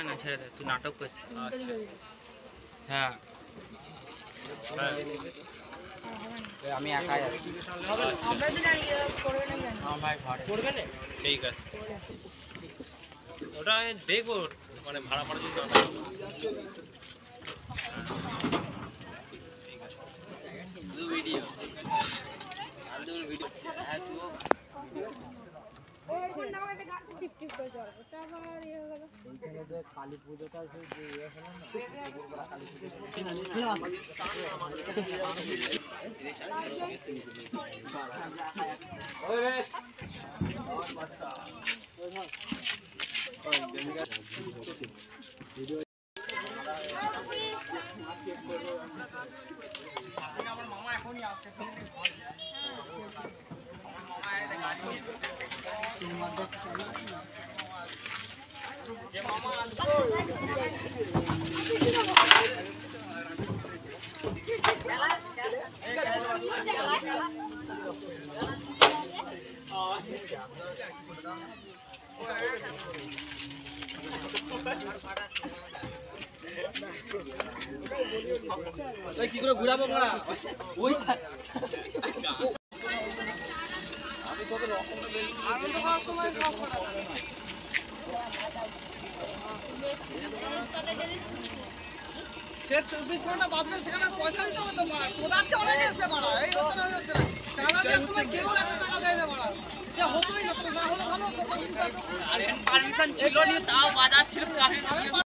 না ছেড়ে দে, তুই নাটক করছিস। আচ্ছা হ্যাঁ আমি একাই আছি। ঠিক আছে, ওটা দেখবো মানে ভাড়া ভাড়া যদি না ভিডিও কালী পুজোটা আমার মামা এখনই আসছে। কি করে ঘুরাবো মোড়া ওই আমি তোকে আমি তো কত সময় সব করা সে 24 ঘন্টা বাদবে সেখানে পয়সা দিতে হবে তো মারা চোদাচ্ছে অনেকে এসে মারা এই হচ্ছে না হচ্ছে না চালানোর সময় কেউ 1 টাকা দেয় না মারা যে হতোই না তাহলে না হলে ভালো হতো। আরে পারমিশন ছিল না তাও বাজার ছিল।